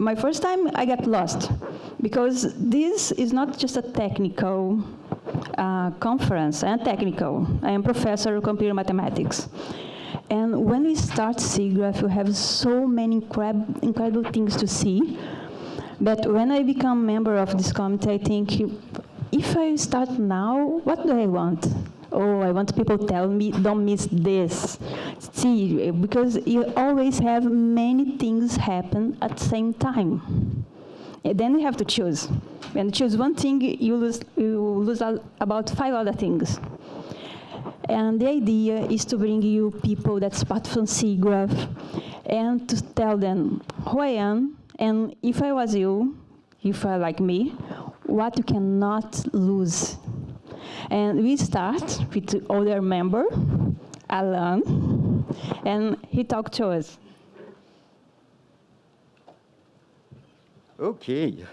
my first time, I got lost, because this is not just a technical conference. I'm technical. I am professor of computer mathematics. And when we start SIGGRAPH, we have so many incredible things to see. But when I become a member of this committee, I think, if I start now, what do I want? Oh, I want people to tell me, don't miss this. See, because you always have many things happen at the same time. And then you have to choose. When you choose one thing, you lose about 5 other things. And the idea is to bring you people that's part from SIGGRAPH and to tell them who I am, and if I was you, if you are like me, what you cannot lose. And we start with the other member, Alan, and he talked to us. Okay,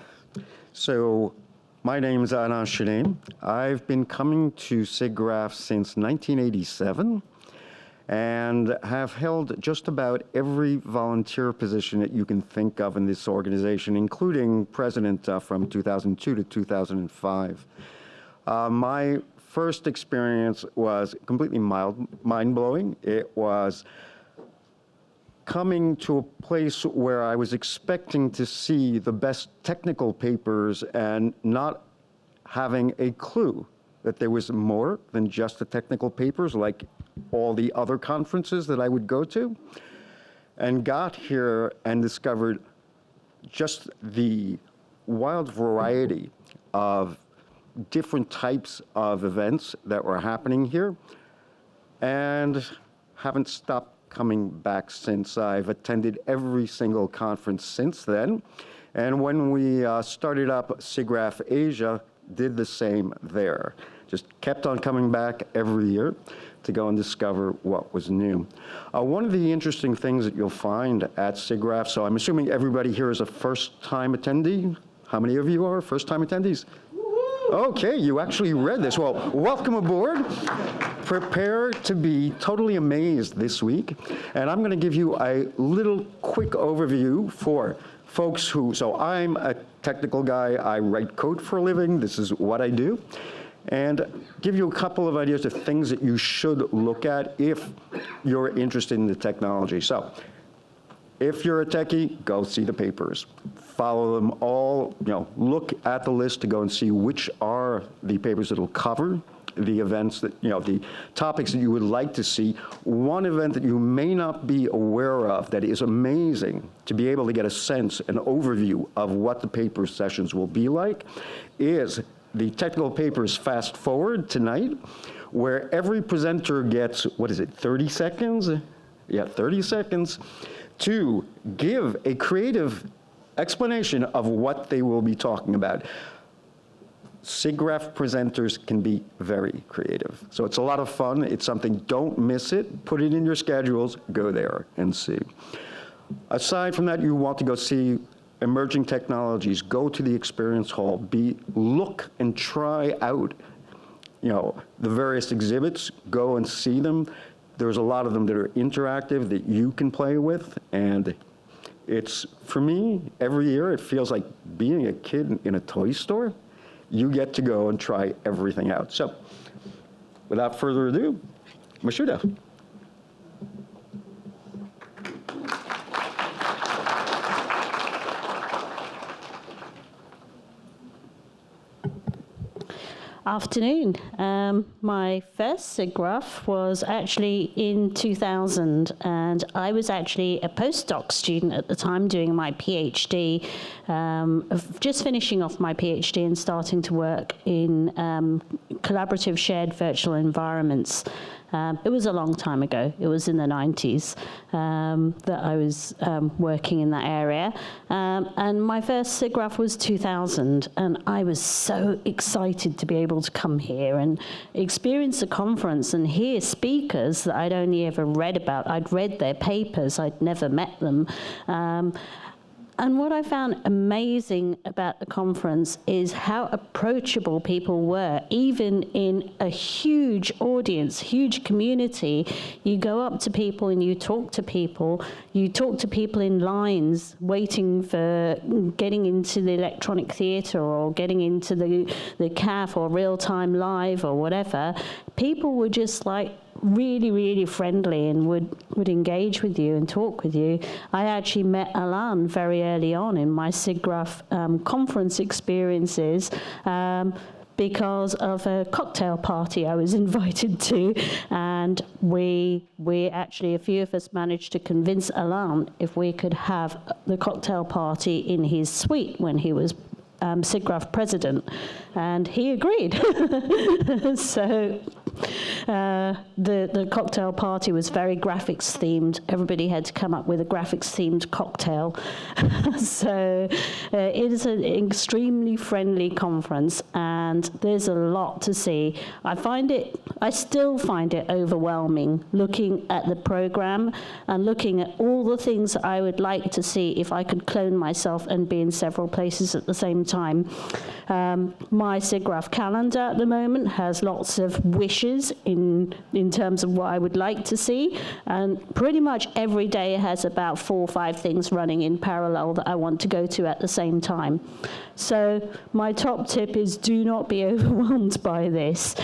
so my name is Alan Shanaim. I've been coming to SIGGRAPH since 1987 and have held just about every volunteer position that you can think of in this organization, including president from 2002 to 2005. My first experience was completely mind-blowing. It was coming to a place where I was expecting to see the best technical papers and not having a clue that there was more than just the technical papers like all the other conferences that I would go to, and got here and discovered just the wild variety of different types of events that were happening here, and haven't stopped coming back since. I've attended every single conference since then. And when we started up SIGGRAPH Asia, did the same there. Just kept on coming back every year to go and discover what was new. One of the interesting things that you'll find at SIGGRAPH, so I'm assuming everybody here is a first-time attendee. How many of you are first-time attendees? Okay, you actually read this. Well, welcome aboard. Prepare to be totally amazed this week. And I'm going to give you a little quick overview for folks who, so I'm a technical guy. I write code for a living. This is what I do. And give you a couple of ideas of things that you should look at if you're interested in the technology. So if you're a techie, go see the papers. Follow them all, look at the list to go and see which are the papers that will cover the events that, the topics that you would like to see. One event that you may not be aware of that is amazing to be able to get a sense, an overview of what the paper sessions will be like is the technical papers fast forward tonight, where every presenter gets, 30 seconds? Yeah, 30 seconds to give a creative explanation of what they will be talking about. SIGGRAPH presenters can be very creative. So it's a lot of fun. It's something, don't miss it. Put it in your schedules, go there and see. Aside from that, you want to go see emerging technologies, go to the experience hall, look and try out, the various exhibits, go and see them. There's a lot of them that are interactive that you can play with, and it's, for me, every year it feels like being a kid in a toy store. You get to go and try everything out. So, without further ado, Mashuda. Afternoon. My first SIGGRAPH was actually in 2000, and I was actually a postdoc student at the time doing my PhD, just finishing off my PhD and starting to work in collaborative shared virtual environments. It was a long time ago. It was in the 90s that I was working in that area. And my first SIGGRAPH was 2000, and I was so excited to be able to come here and experience the conference and hear speakers that I'd only ever read about. I'd read their papers. I'd never met them. And what I found amazing about the conference is how approachable people were, even in a huge audience, huge community. You go up to people and you talk to people in lines waiting for getting into the electronic theatre or getting into the CAF or real-time live or whatever. People were just like really, really friendly and would engage with you and talk with you. I actually met Alan very early on in my SIGGRAPH conference experiences because of a cocktail party I was invited to, and we actually, a few of us managed to convince Alan if we could have the cocktail party in his suite when he was SIGGRAPH president, and he agreed. So the cocktail party was very graphics themed. Everybody had to come up with a graphics themed cocktail. So it is an extremely friendly conference, and there's a lot to see. I still find it overwhelming looking at the program and looking at all the things that I would like to see if I could clone myself and be in several places at the same time. My SIGGRAPH calendar at the moment has lots of wishes in terms of what I would like to see, and pretty much every day has about 4 or 5 things running in parallel that I want to go to at the same time. So my top tip is do not be overwhelmed by this.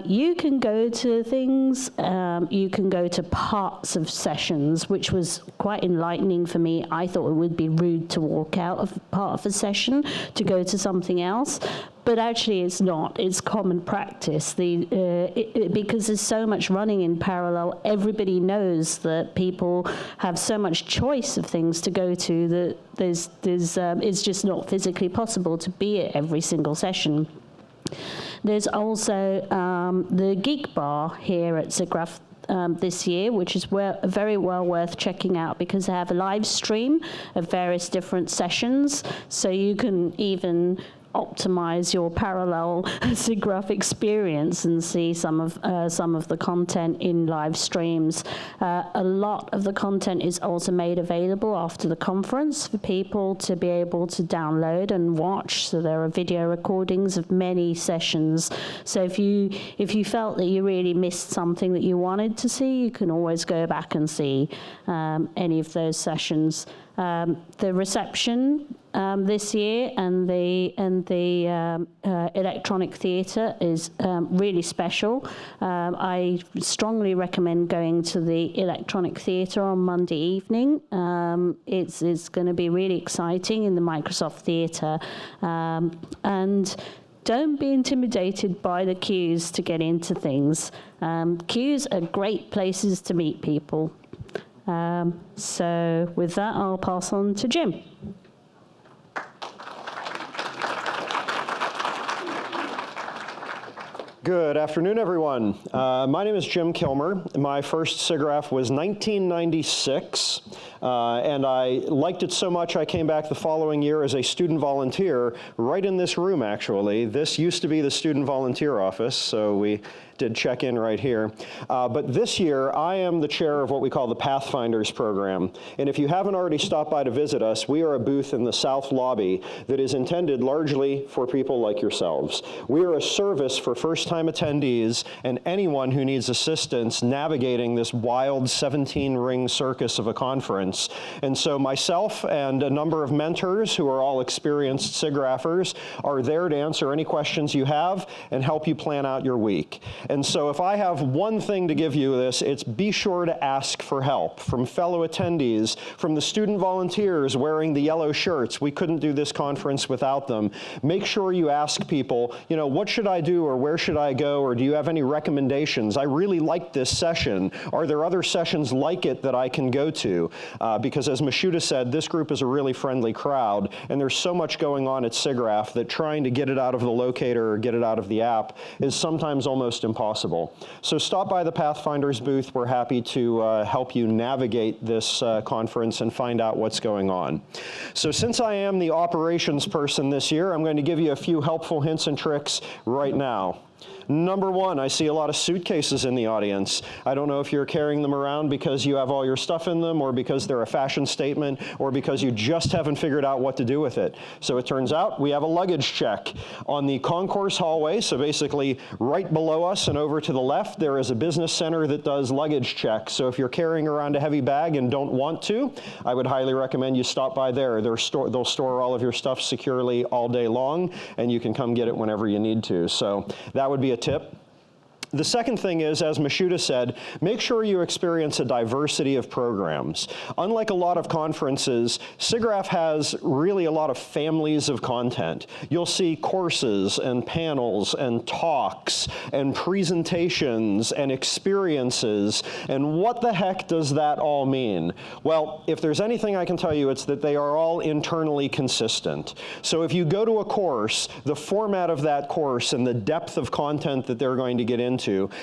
You can go to things, you can go to parts of sessions, which was quite enlightening for me. I thought it would be rude to walk out of part of a session to go to something else. But actually it's not. It's common practice. Because there's so much running in parallel, everybody knows that people have so much choice of things to go to that it's just not physically possible to be at every single session. There's also the Geek Bar here at SIGGRAPH this year, which is very well worth checking out because they have a live stream of various different sessions, so you can even optimize your parallel SIGGRAPH experience and see some of the content in live streams. A lot of the content is also made available after the conference for people to be able to download and watch. So there are video recordings of many sessions. So if you felt that you really missed something that you wanted to see, you can always go back and see any of those sessions. The reception this year and the electronic theatre is really special. I strongly recommend going to the electronic theatre on Monday evening. It's going to be really exciting in the Microsoft Theatre. And don't be intimidated by the queues to get into things. Queues are great places to meet people. So with that, I'll pass on to Jim. Good afternoon, everyone. My name is Jim Kilmer. My first SIGGRAPH was 1996, and I liked it so much I came back the following year as a student volunteer right in this room, actually. This used to be the student volunteer office, so we did check in right here. But this year, I am the chair of what we call the Pathfinders program. And if you haven't already stopped by to visit us, we are a booth in the South Lobby that is intended largely for people like yourselves. We are a service for first-time attendees and anyone who needs assistance navigating this wild 17-ring circus of a conference. And so myself and a number of mentors who are all experienced SIGGRAPHers are there to answer any questions you have and help you plan out your week. And so if I have one thing to give you this, it's be sure to ask for help from fellow attendees, from the student volunteers wearing the yellow shirts. We couldn't do this conference without them. Make sure you ask people, you know, what should I do or where should I go, or do you have any recommendations? I really like this session. Are there other sessions like it that I can go to? Because as Mashuda said, this group is a really friendly crowd, and there's so much going on at SIGGRAPH that trying to get it out of the locator or get it out of the app is sometimes almost impossible. So stop by the Pathfinders booth. We're happy to help you navigate this conference and find out what's going on. So since I am the operations person this year, I'm going to give you a few helpful hints and tricks right now. Number one, I see a lot of suitcases in the audience. I don't know if you're carrying them around because you have all your stuff in them, or because they're a fashion statement, or because you just haven't figured out what to do with it. So it turns out we have a luggage check. On the concourse hallway, so basically right below us and over to the left, there is a business center that does luggage checks. So if you're carrying around a heavy bag and don't want to, I would highly recommend you stop by there. They'll store all of your stuff securely all day long, and you can come get it whenever you need to. So that would be a tip. The second thing is, as Mashuda said, make sure you experience a diversity of programs. Unlike a lot of conferences, SIGGRAPH has really a lot of families of content. You'll see courses and panels and talks and presentations and experiences. And what the heck does that all mean? Well, if there's anything I can tell you, it's that they are all internally consistent. So if you go to a course, the format of that course and the depth of content that they're going to get into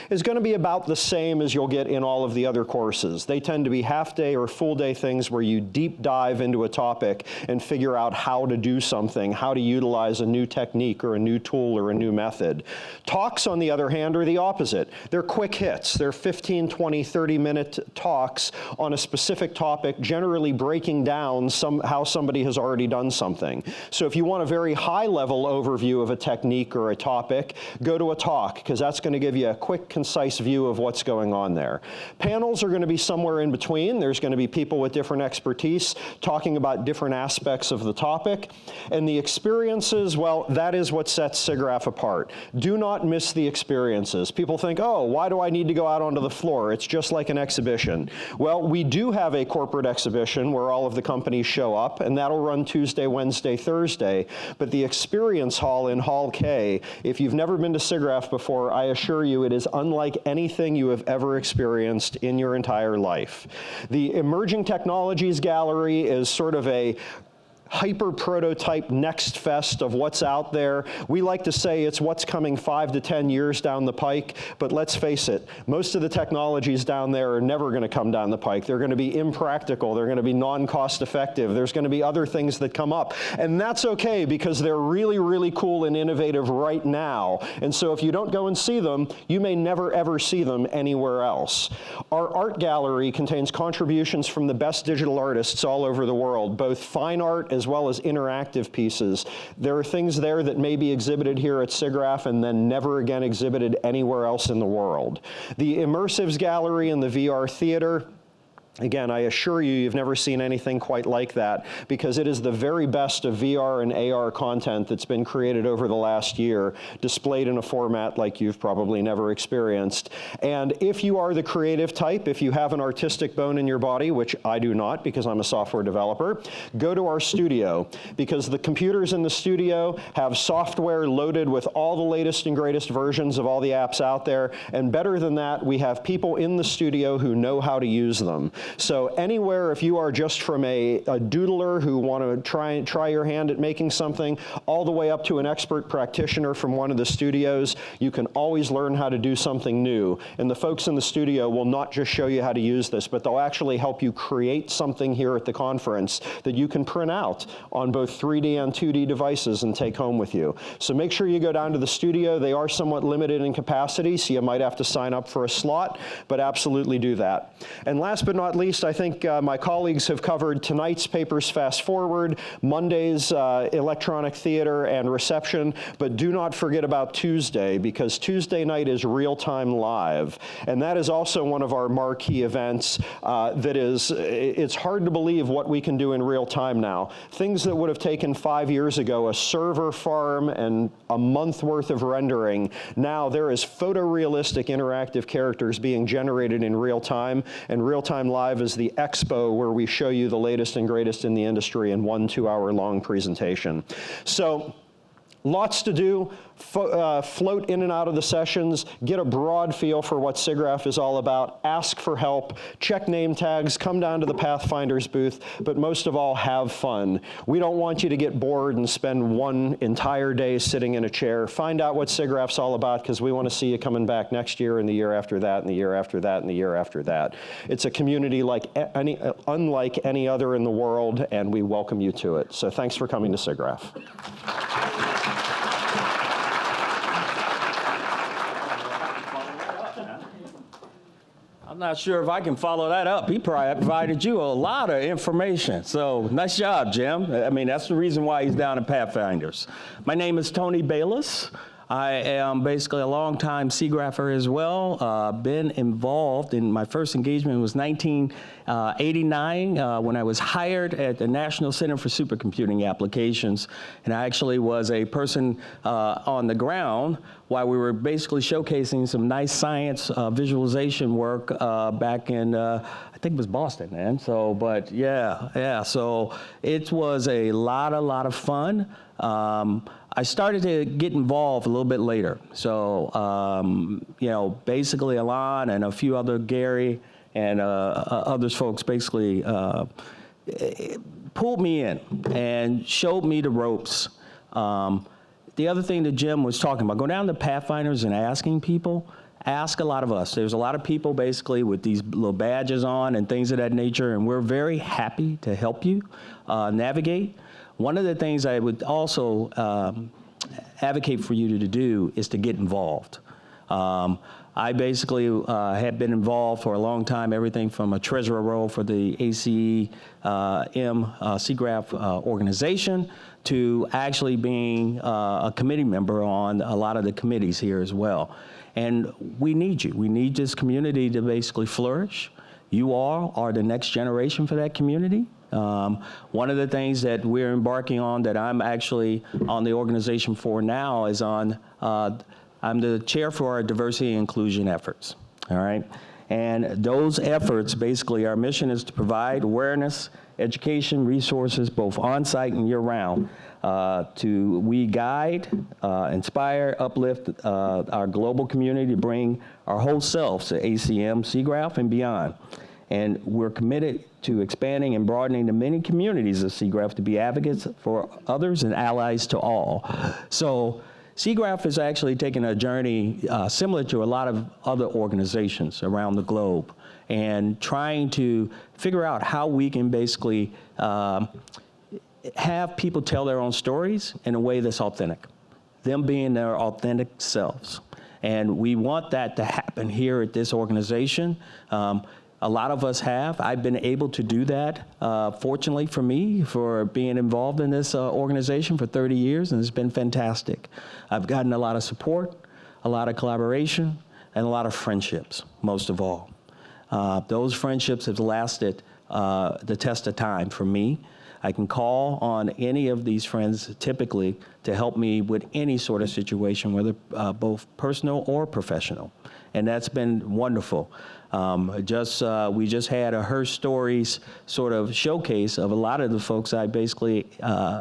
is going to be about the same as you'll get in all of the other courses. They tend to be half-day or full-day things where you deep dive into a topic and figure out how to do something, how to utilize a new technique or a new tool or a new method. Talks, on the other hand, are the opposite. They're quick hits. They're 15, 20, 30-minute talks on a specific topic, generally breaking down how somebody has already done something. So if you want a very high-level overview of a technique or a topic, go to a talk, because that's going to give you a quick, concise view of what's going on there. Panels are going to be somewhere in between. There's going to be people with different expertise talking about different aspects of the topic. And the experiences, well, that is what sets SIGGRAPH apart. Do not miss the experiences. People think, oh, why do I need to go out onto the floor? It's just like an exhibition. Well, we do have a corporate exhibition where all of the companies show up, and that'll run Tuesday, Wednesday, Thursday. But the experience hall in Hall K, if you've never been to SIGGRAPH before, I assure you it is unlike anything you have ever experienced in your entire life. The Emerging Technologies Gallery is sort of a hyper-prototype next fest of what's out there. We like to say it's what's coming 5 to 10 years down the pike, but let's face it, most of the technologies down there are never going to come down the pike. They're going to be impractical. They're going to be non-cost effective. There's going to be other things that come up, and that's okay because they're really, really cool and innovative right now. And so if you don't go and see them, you may never, ever see them anywhere else. Our art gallery contains contributions from the best digital artists all over the world, both fine art as well as interactive pieces. There are things there that may be exhibited here at SIGGRAPH and then never again exhibited anywhere else in the world. The Immersives Gallery and the VR Theater, again, I assure you, you've never seen anything quite like that because it is the very best of VR and AR content that's been created over the last year, displayed in a format like you've probably never experienced. And if you are the creative type, if you have an artistic bone in your body, which I do not because I'm a software developer, go to our studio because the computers in the studio have software loaded with all the latest and greatest versions of all the apps out there. And better than that, we have people in the studio who know how to use them. So anywhere, if you are just from a doodler who want to try your hand at making something, all the way up to an expert practitioner from one of the studios, you can always learn how to do something new. And the folks in the studio will not just show you how to use this, but they'll actually help you create something here at the conference that you can print out on both 3D and 2D devices and take home with you. So make sure you go down to the studio. They are somewhat limited in capacity, so you might have to sign up for a slot, but absolutely do that. And last but not least, I think my colleagues have covered tonight's Papers Fast Forward, Monday's Electronic Theater and Reception, but do not forget about Tuesday, because Tuesday night is Real Time Live, and that is also one of our marquee events it's hard to believe what we can do in real time now. Things that would have taken 5 years ago, a server farm and a month worth of rendering, now there is photorealistic interactive characters being generated in real time, and Real Time Live is the expo where we show you the latest and greatest in the industry in 1 2-hour-long presentation. So lots to do. Float in and out of the sessions, get a broad feel for what SIGGRAPH is all about, ask for help, check name tags, come down to the Pathfinders booth, but most of all, have fun. We don't want you to get bored and spend one entire day sitting in a chair. Find out what SIGGRAPH's all about, because we want to see you coming back next year and the year after that and the year after that and the year after that. It's a community unlike any other in the world, and we welcome you to it. So thanks for coming to SIGGRAPH. I'm not sure if I can follow that up. He provided you a lot of information. So nice job, Jim. I mean, that's the reason why he's down in Pathfinders. My name is Tony Bayless. I am basically a longtime SIGGRAPHer as well. Been involved in my first engagement was 1989 when I was hired at the National Center for Supercomputing Applications. And I actually was a person on the ground while we were basically showcasing some nice science visualization work back in, I think it was Boston, man. So, but yeah. So it was a lot of fun. I started to get involved a little bit later. So, you know, basically Alon and a few other, Gary and others folks basically pulled me in and showed me the ropes. The other thing that Jim was talking about, go down to Pathfinders and asking people, ask a lot of us. There's a lot of people basically with these little badges on and things of that nature, and we're very happy to help you navigate. One of the things I would also advocate for you to do is to get involved. I basically have been involved for a long time, everything from a treasurer role for the ACEM SIGGRAPH organization to actually being a committee member on a lot of the committees here as well. And we need you. We need this community to basically flourish. You all are the next generation for that community. One of the things that we're embarking on that I'm actually on the organization for now is on, I'm the chair for our diversity and inclusion efforts, all right? And those efforts, basically our mission is to provide awareness, education, resources, both on-site and year-round, we guide, inspire, uplift our global community to bring our whole selves to ACM, SIGGRAPH, and beyond. And we're committed to expanding and broadening the many communities of SIGGRAPH to be advocates for others and allies to all. So SIGGRAPH is actually taking a journey similar to a lot of other organizations around the globe and trying to figure out how we can basically have people tell their own stories in a way that's authentic, them being their authentic selves. And we want that to happen here at this organization. A lot of us have. I've been able to do that, fortunately for me, for being involved in this organization for 30 years, and it's been fantastic. I've gotten a lot of support, a lot of collaboration, and a lot of friendships, most of all. Those friendships have lasted the test of time for me. I can call on any of these friends typically to help me with any sort of situation, whether both personal or professional. And that's been wonderful. We just had a Her Stories sort of showcase of a lot of the folks I basically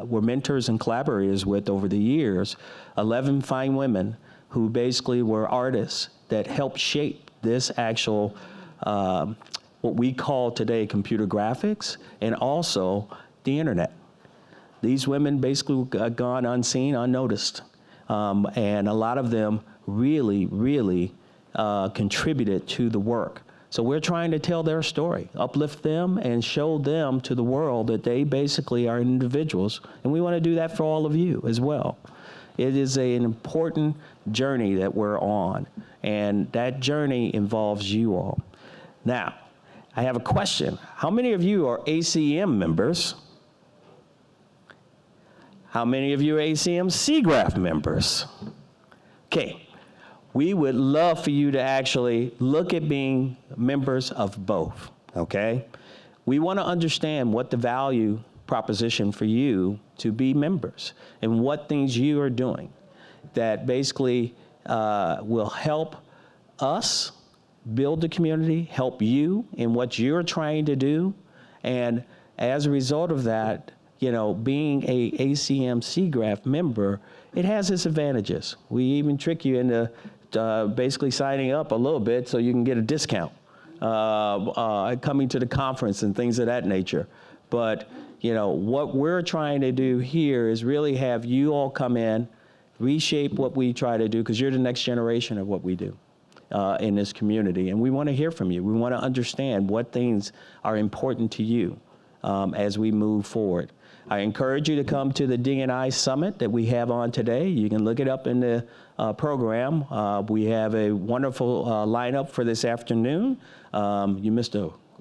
were mentors and collaborators with over the years, 11 fine women who basically were artists that helped shape this actual, what we call today computer graphics, and also the internet. These women basically got gone unseen, unnoticed. And a lot of them really contributed to the work. So we're trying to tell their story, uplift them, and show them to the world that they basically are individuals. And we want to do that for all of you as well. It is an important journey that we're on, and that journey involves you all. Now, I have a question. How many of you are ACM members? How many of you are ACM SIGGRAPH members? Okay. We would love for you to actually look at being members of both, okay? We want to understand what the value proposition for you to be members and what things you are doing that basically will help us build the community, help you in what you're trying to do, and as a result of that, you know, being a ACM SIGGRAPH member, it has its advantages. We even trick you into basically signing up a little bit so you can get a discount coming to the conference and things of that nature. But, you know, what we're trying to do here is really have you all come in, reshape what we try to do, because you're the next generation of what we do in this community. And we want to hear from you. We want to understand what things are important to you. as we move forward. I encourage you to come to the D&I Summit that we have on today. You can look it up in the program. We have a wonderful lineup for this afternoon. You missed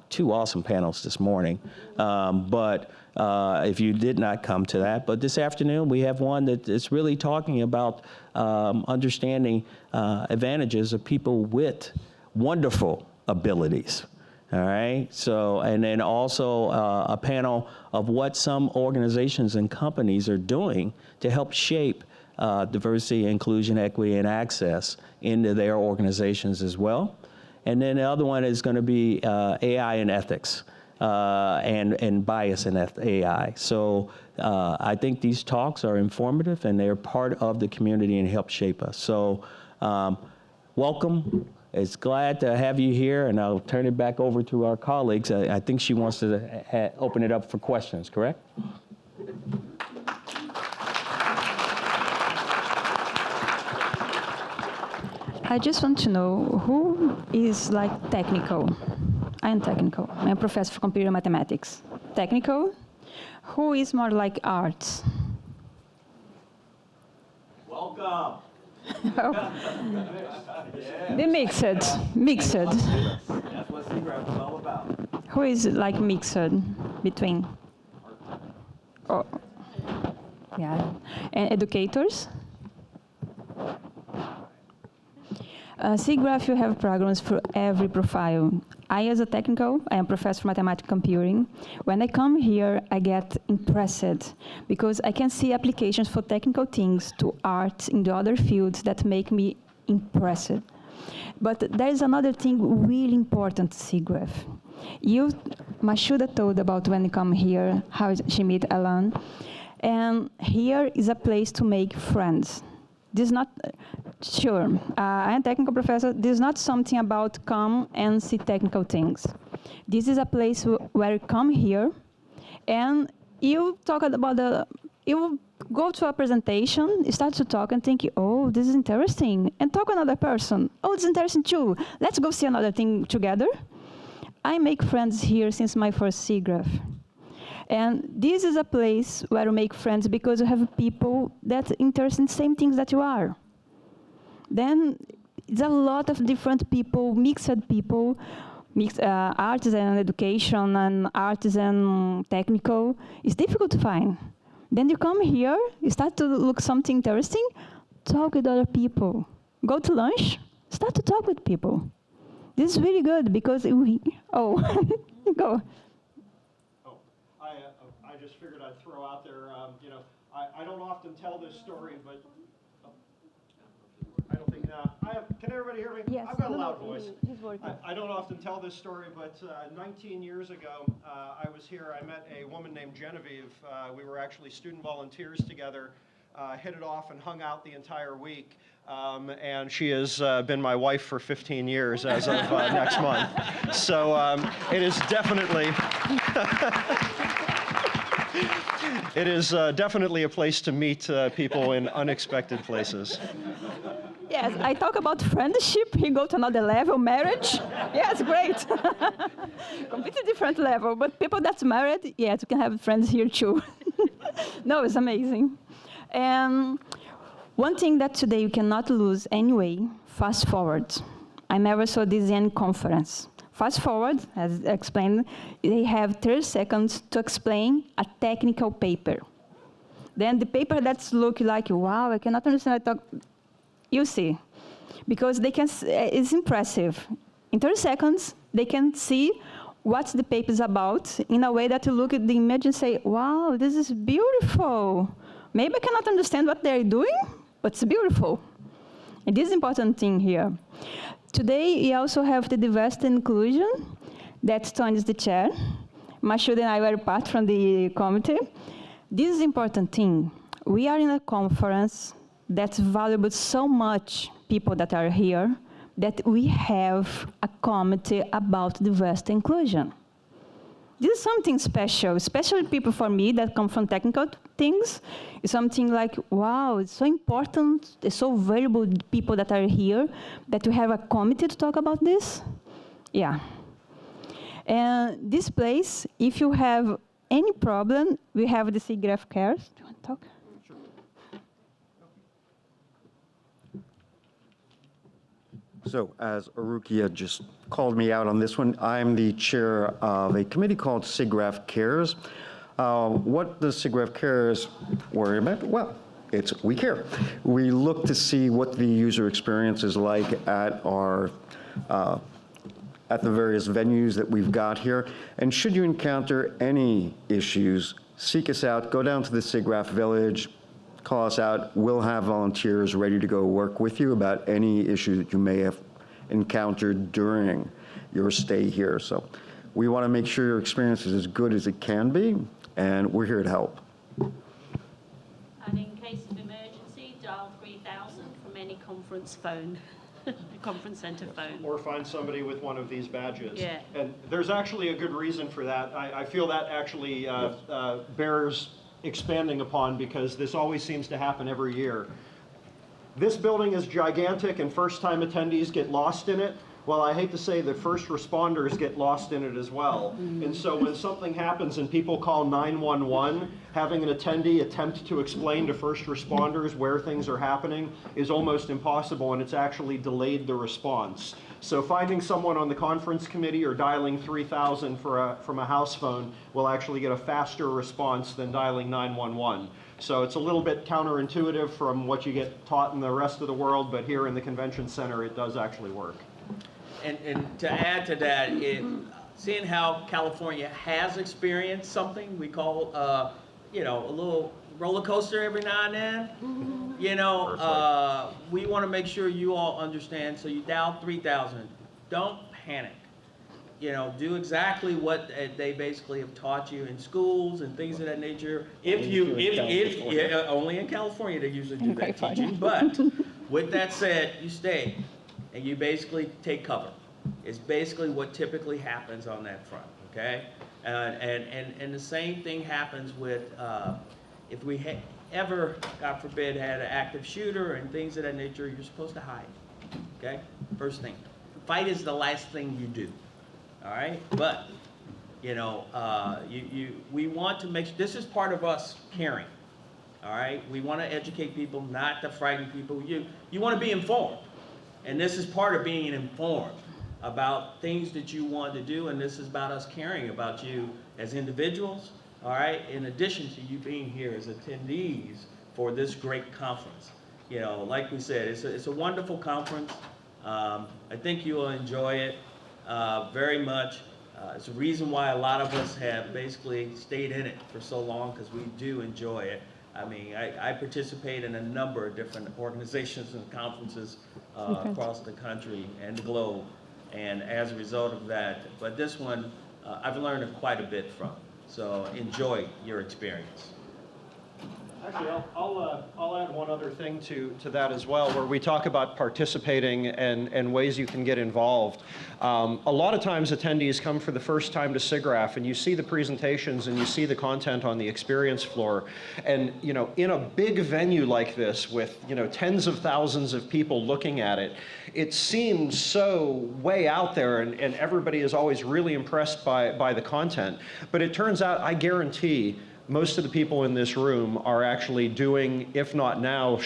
two awesome panels this morning, but if you did not come to that. But this afternoon, we have one that is really talking about understanding advantages of people with wonderful abilities. All right, so, and then also a panel of what some organizations and companies are doing to help shape diversity, inclusion, equity, and access into their organizations as well. And then the other one is going to be AI and ethics and bias in AI. So I think these talks are informative and they're part of the community and help shape us. So welcome. It's glad to have you here, and I'll turn it back over to our colleagues. I think she wants to open it up for questions, correct? I just want to know who is like technical. I am technical. I'm a professor for computer mathematics. Technical. Who is more like arts? Welcome. The mixed. That's what SIGGRAPH is all about. Who is like mixed between? Oh, yeah. And educators? SIGGRAPH, you have programs for every profile. I, as a technical, I am professor for mathematical computing. When I come here, I get impressed because I can see applications for technical things to art in the other fields that make me impressed. But there is another thing really important to SIGGRAPH. Mashuda told about when you come here, how she met Alan. And here is a place to make friends. This is not, sure, I am a technical professor. This is not something about come and see technical things. This is a place where you come here and you talk about you go to a presentation, you start to talk and think, oh, this is interesting, and talk to another person. Oh, it's interesting too. Let's go see another thing together. I make friends here since my first SIGGRAPH. And this is a place where you make friends because you have people that are interested in the same things that you are. Then it's a lot of different people, mixed arts and education and arts and technical. It's difficult to find. Then you come here, you start to look something interesting, talk with other people. Go to lunch, start to talk with people. This is really good because go. I just figured I'd throw out there, I don't often tell this story, but I don't think, can everybody hear me? Yes. I've got a loud voice. He's working. I don't often tell this story, but 19 years ago, I was here. I met a woman named Genevieve. We were actually student volunteers together, hit it off and hung out the entire week. And she has been my wife for 15 years as of next month. So it is definitely... It is definitely a place to meet people in unexpected places. Yes, I talk about friendship. You go to another level, marriage. Yes, great. Completely different level. But people that's married, yes, you can have friends here too. No, it's amazing. And one thing that today you cannot lose anyway, fast forward. I never saw this in conference. Fast forward, as explained, they have 30 seconds to explain a technical paper. Then the paper that's look like, wow, I cannot understand. You see, because they can. It's impressive. In 30 seconds, they can see what the paper is about in a way that you look at the image and say, wow, this is beautiful. Maybe I cannot understand what they're doing, but it's beautiful. And this is an important thing here. Today, we also have the diversity and inclusion. That Tony is the chair. Mashuda and I were part from the committee. This is an important thing. We are in a conference that's valuable so much, people that are here, that we have a committee about diversity and inclusion. This is something special, especially people for me that come from technical things. It's something like, wow, it's so important, it's so valuable people that are here, that we have a committee to talk about this. Yeah. And this place, if you have any problem, we have the SIGGRAPH Cares. Do you want to talk? So as Arukia just called me out on this one, I'm the chair of a committee called SIGGRAPH Cares. What does SIGGRAPH Cares worry about? Well, it's we care. We look to see what the user experience is like at our at the various venues that we've got here. And should you encounter any issues, seek us out, go down to the SIGGRAPH Village, call us out. We'll have volunteers ready to go work with you about any issue that you may have encountered during your stay here. So we want to make sure your experience is as good as it can be, and we're here to help. And in case of emergency, dial 3000 from any conference phone, conference center phone. Or find somebody with one of these badges. Yeah. And there's actually a good reason for that. I feel that actually bears expanding upon, because this always seems to happen every year. This building is gigantic and first-time attendees get lost in it. Well, I hate to say that first responders get lost in it as well. And so when something happens and people call 911, having an attendee attempt to explain to first responders where things are happening is almost impossible, and it's actually delayed the response. So finding someone on the conference committee or dialing 3000 from a house phone will actually get a faster response than dialing 911. So it's a little bit counterintuitive from what you get taught in the rest of the world, but here in the convention center it does actually work. And to add to that, seeing how California has experienced something we call, you know, a little roller coaster every now and then, you know, we want to make sure you all understand. So you dial 3000. Don't panic. You know, do exactly what they basically have taught you in schools and things of that nature. Only in California they usually do that teaching. But with that said, you stay and you basically take cover. It's basically what typically happens on that front, okay? And the same thing happens with if we ever, God forbid, had an active shooter and things of that nature, you're supposed to hide, okay? First thing. Fight is the last thing you do, all right? But, you know, we want to make sure, this is part of us caring, all right? We want to educate people, not to frighten people. You want to be informed. And this is part of being informed about things that you want to do, and this is about us caring about you as individuals, all right, in addition to you being here as attendees for this great conference. You know, like we said, it's a wonderful conference. I think you will enjoy it very much. It's a reason why a lot of us have basically stayed in it for so long, because we do enjoy it. I mean, I participate in a number of different organizations and conferences across the country and the globe, and as a result of that, but this one I've learned quite a bit from. So enjoy your experience. Actually, I'll add one other thing to that as well, where we talk about participating and ways you can get involved. A lot of times attendees come for the first time to SIGGRAPH, and you see the presentations and you see the content on the experience floor. And, you know, in a big venue like this with, you know, tens of thousands of people looking at it, it seems so way out there, and everybody is always really impressed by the content. But it turns out, I guarantee, most of the people in this room are actually doing, if not now,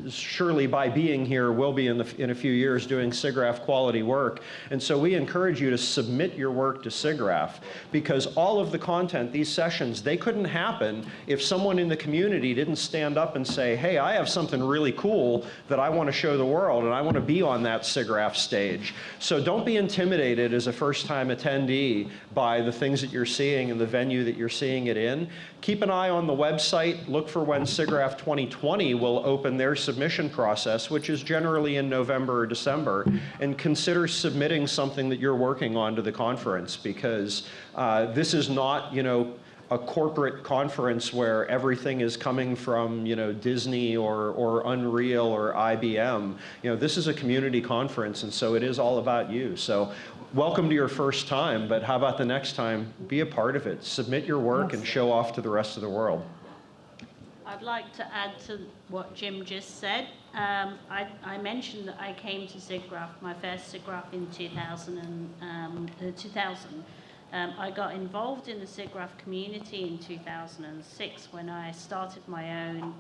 surely by being here, will be in a few years doing SIGGRAPH quality work. And so we encourage you to submit your work to SIGGRAPH, because all of the content, these sessions, they couldn't happen if someone in the community didn't stand up and say, hey, I have something really cool that I want to show the world, and I want to be on that SIGGRAPH stage. So don't be intimidated as a first-time attendee by the things that you're seeing in the venue that you're seeing it in. Keep an eye on the website. Look for when SIGGRAPH 2020 will open their submission process, which is generally in November or December, and consider submitting something that you're working on to the conference, because this is not, you know, a corporate conference where everything is coming from, you know, Disney or Unreal or IBM. You know, this is a community conference, and so it is all about you. So welcome to your first time, but how about the next time? Be a part of it. Submit your work and show off to the rest of the world. I'd like to add to what Jim just said. I mentioned that I came to SIGGRAPH, my first SIGGRAPH in 2000. I got involved in the SIGGRAPH community in 2006 when I started my own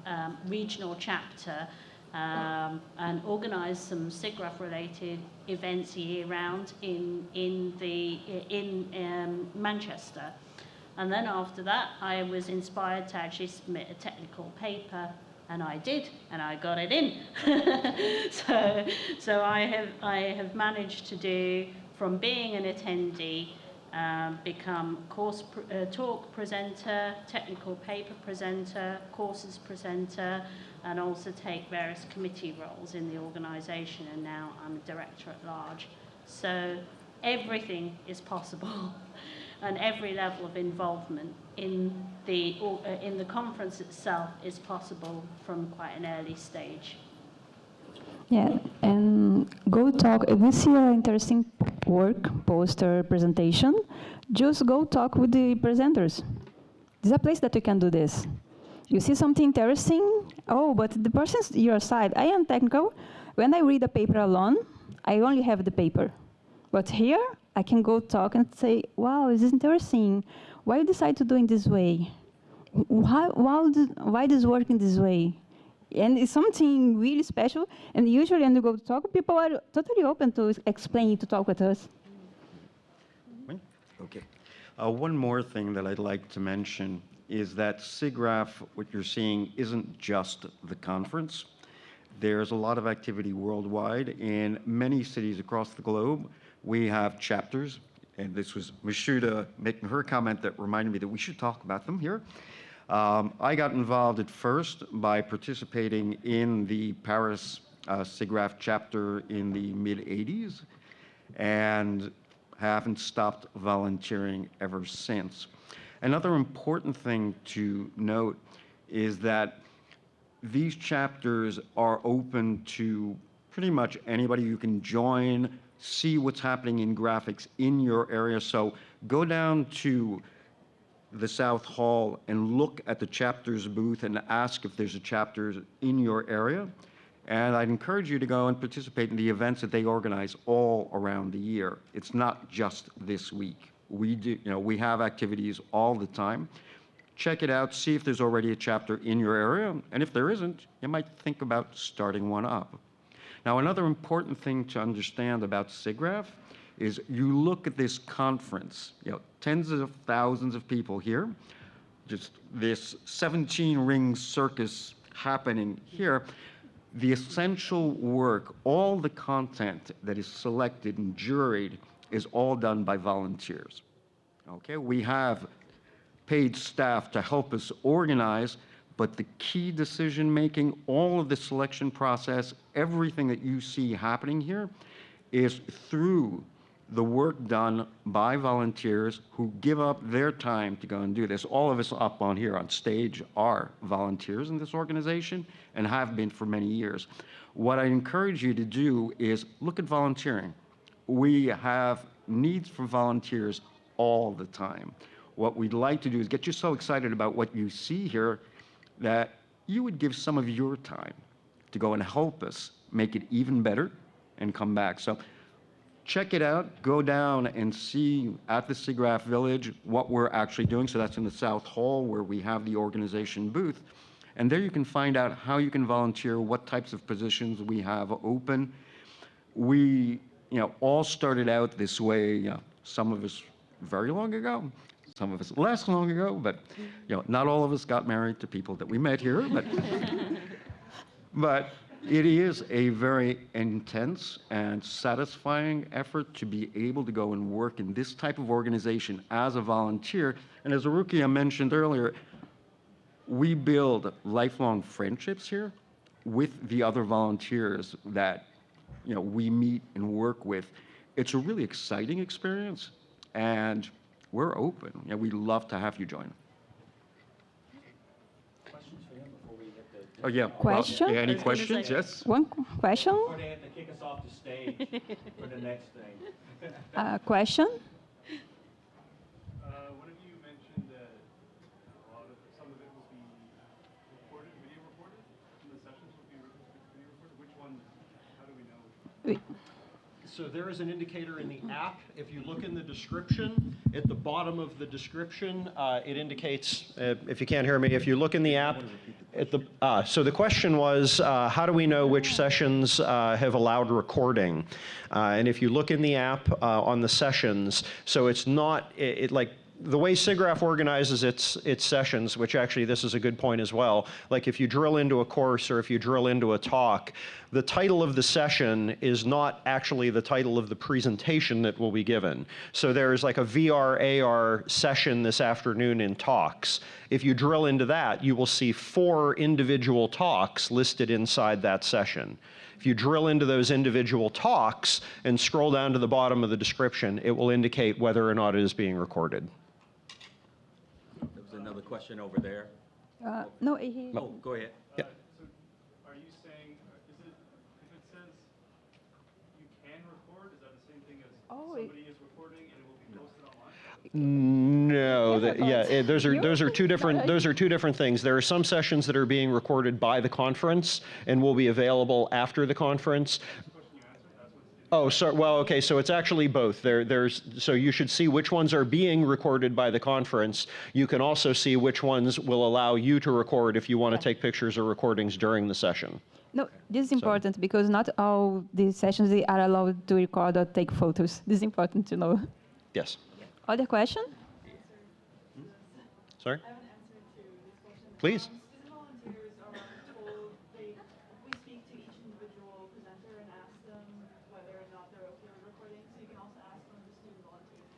regional chapter and organised some SIGGRAPH-related events year-round in Manchester. And then after that, I was inspired to actually submit a technical paper, and I did, and I got it in. So I have managed to do, from being an attendee, become talk presenter, technical paper presenter, courses presenter, and also take various committee roles in the organisation, and now I'm a director at large. So everything is possible, and every level of involvement in the conference itself is possible from quite an early stage. Yeah, and go talk. If you see an interesting work, poster, presentation, just go talk with the presenters. There's a place that you can do this. You see something interesting, oh, but the person's your side. I am technical. When I read a paper alone, I only have the paper. But here, I can go talk and say, wow, this is interesting. Why you decide to do it this way? Why does work in this way? And it's something really special. And usually when you go to talk, people are totally open to explain, to talk with us. Okay. One more thing that I'd like to mention is that SIGGRAPH, what you're seeing, isn't just the conference. There's a lot of activity worldwide. In many cities across the globe, we have chapters. And this was Mashuda making her comment that reminded me that we should talk about them here. I got involved at first by participating in the Paris SIGGRAPH chapter in the mid-'80s and haven't stopped volunteering ever since. Another important thing to note is that these chapters are open to pretty much anybody. You can join, see what's happening in graphics in your area. So go down to the South Hall and look at the chapters booth and ask if there's a chapter in your area. And I'd encourage you to go and participate in the events that they organize all around the year. It's not just this week. We have activities all the time. Check it out, see if there's already a chapter in your area, and if there isn't, you might think about starting one up. Now, another important thing to understand about SIGGRAPH is you look at this conference, tens of thousands of people here, just this 17-ring circus happening here. The essential work, all the content that is selected and juried is all done by volunteers. Okay, we have paid staff to help us organize, but the key decision-making, all of the selection process, everything that you see happening here is through the work done by volunteers who give up their time to go and do this. All of us up on here on stage are volunteers in this organization and have been for many years. What I encourage you to do is look at volunteering. We have needs for volunteers all the time. What we'd like to do is get you so excited about what you see here that you would give some of your time to go and help us make it even better and come back. So check it out, go down and see at the SIGGRAPH Village what we're actually doing. So that's in the South Hall where we have the organization booth. And there you can find out how you can volunteer, what types of positions we have open. We all started out this way, some of us very long ago, some of us less long ago, but not all of us got married to people that we met here, but it is a very intense and satisfying effort to be able to go and work in this type of organization as a volunteer. And as Arukia mentioned earlier, we build lifelong friendships here with the other volunteers that we meet and work with. It's a really exciting experience, and we're open. We'd love to have you join. Questions for him before we hit the... Oh, yeah. Question? Well, any questions? Yes? One question? Before they have to kick us off the stage for the next thing. Question? One of you mentioned that some of it will be recorded, video recorded, and the sessions will be video recorded. Which one? How do we know? So there is an indicator in the app. If you look in the description, at the bottom of the description, it indicates, if you can't hear me, if you look in the app, so the question was, how do we know which sessions have allowed recording? And if you look in the app on the sessions, so it's not, like, the way SIGGRAPH organizes its sessions, which actually this is a good point as well, like if you drill into a course or if you drill into a talk, the title of the session is not actually the title of the presentation that will be given. So there's like a VR, AR session this afternoon in talks. If you drill into that, you will see 4 individual talks listed inside that session. If you drill into those individual talks and scroll down to the bottom of the description, it will indicate whether or not it is being recorded. There was another question over there. No, Oh, go ahead. Yeah. So are you saying, if it says you can record, is that the same thing as somebody is recording and it will be posted online? No, those are two different things. There are some sessions that are being recorded by the conference and will be available after the conference. Oh, so, well, okay, so it's actually both. So you should see which ones are being recorded by the conference. You can also see which ones will allow you to record if you want to take pictures or recordings during the session. No, this is important because not all these sessions they are allowed to record or take photos. This is important to know. Yes. Other question? Sorry? Please. Student volunteers are told we speak to each individual presenter and ask them whether or not they're okay with recording, so you can also ask them the student volunteers.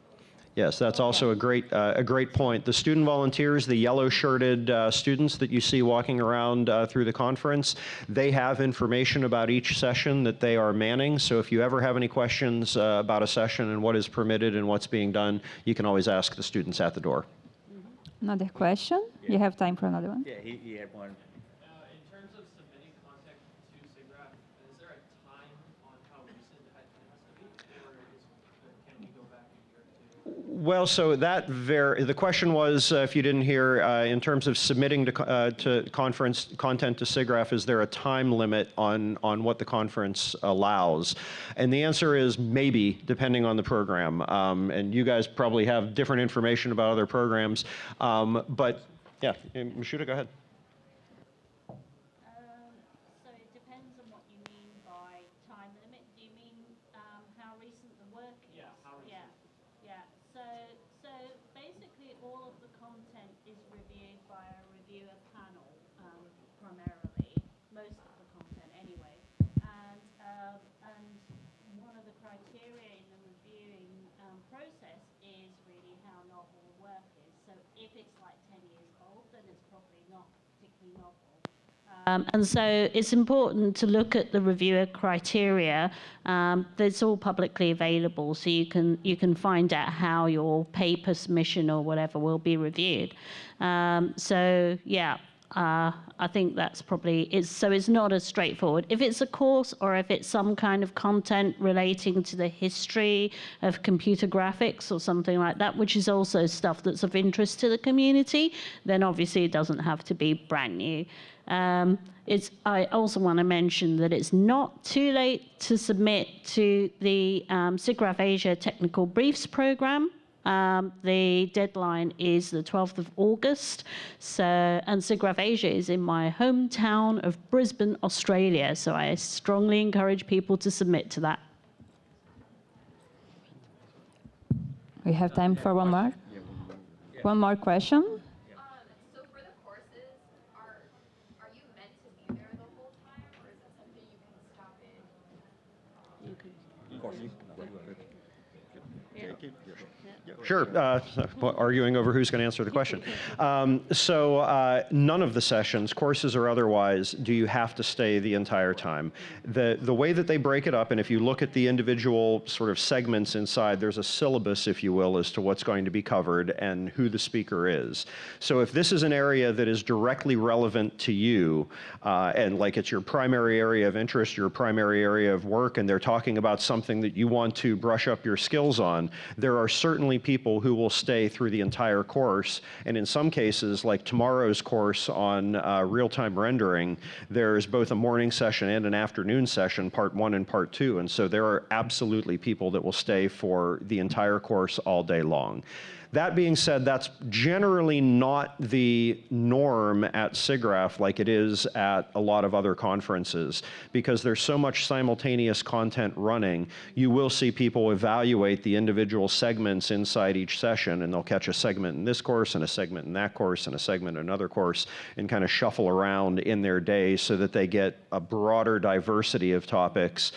Yes, that's also a great point. The student volunteers, the yellow-shirted students that you see walking around through the conference, they have information about each session that they are manning. So if you ever have any questions about a session and what is permitted and what's being done, you can always ask the students at the door. Another question? You have time for another one? Yeah, he had one. In terms of submitting content to SIGGRAPH, is there a time on how recent it has to be, or can we go back a year or two? Well, so the question was, if you didn't hear, in terms of submitting to conference content to SIGGRAPH, is there a time limit on what the conference allows? And the answer is maybe, depending on the program. And you guys probably have different information about other programs. But yeah, Mashuda, go ahead. So it depends on what you mean by time limit. Do you mean how recent the work is? Yeah, how recent. Yeah. So basically all of the content is reviewed by a reviewer panel, primarily, most of the content anyway. And one of the criteria in the reviewing process is really how novel the work is. So if it's like 10 years old, then it's probably not particularly novel. And so it's important to look at the reviewer criteria. That's all publicly available, so you can find out how your paper submission or whatever will be reviewed. So yeah, I think that's probably it's not as straightforward. If it's a course or if it's some kind of content relating to the history of computer graphics or something like that, which is also stuff that's of interest to the community, then obviously it doesn't have to be brand new. I also want to mention that it's not too late to submit to the SIGGRAPH Asia Technical Briefs program. The deadline is the 12th of August. And SIGGRAPH Asia is in my hometown of Brisbane, Australia. So I strongly encourage people to submit to that. We have time for one more? One more question? So for the courses, are you meant to be there the whole time, or is it something you can stop in? Of course. Sure, arguing over who's going to answer the question. So none of the sessions, courses or otherwise, do you have to stay the entire time. The way that they break it up, and if you look at the individual sort of segments inside, there's a syllabus, if you will, as to what's going to be covered and who the speaker is. So if this is an area that is directly relevant to you, and like it's your primary area of interest, your primary area of work, and they're talking about something that you want to brush up your skills on, there are certainly people people who will stay through the entire course. And in some cases, like tomorrow's course on real-time rendering, there's both a morning session and an afternoon session, part 1 and part 2. And so there are absolutely people that will stay for the entire course all day long. That being said, that's generally not the norm at SIGGRAPH like it is at a lot of other conferences. Because there's so much simultaneous content running, you will see people evaluate the individual segments inside each session, and they'll catch a segment in this course and a segment in that course and a segment in another course, and kind of shuffle around in their day so that they get a broader diversity of topics.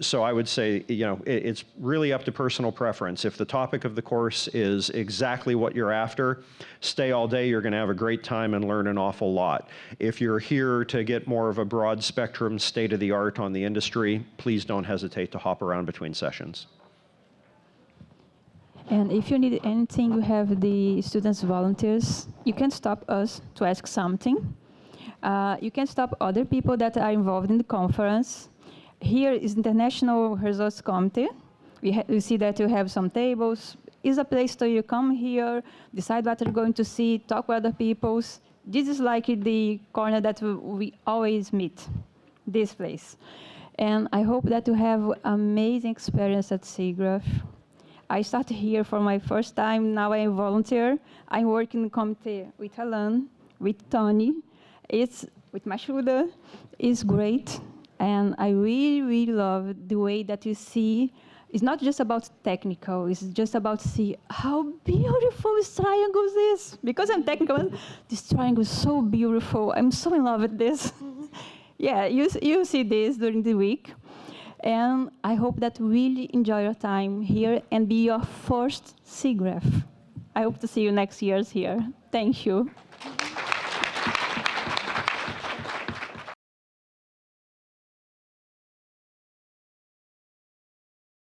So I would say, you know, it's really up to personal preference. If the topic of the course is exactly what you're after, stay all day. You're going to have a great time and learn an awful lot. If you're here to get more of a broad spectrum state of the art on the industry, please don't hesitate to hop around between sessions. And if you need anything, you have the students volunteers. You can stop us to ask something. You can stop other people that are involved in the conference. Here is International Resource Committee. We see that you have some tables. It's a place to you come here, decide what you're going to see, talk with other people. This is like the corner that we always meet, this place. And I hope that you have amazing experience at SIGGRAPH. I started here for my first time. Now I'm a volunteer. I work in the committee with Alan, with Tony. It's with Mashuda. It's great. And I really, really love the way that you see. It's not just about technical, it's just about see how beautiful this triangle is. Because I'm technical, this triangle is so beautiful. I'm so in love with this. Yeah, you see this during the week. And I hope that you really enjoy your time here and be your first SIGGRAPH. I hope to see you next year here. Thank you.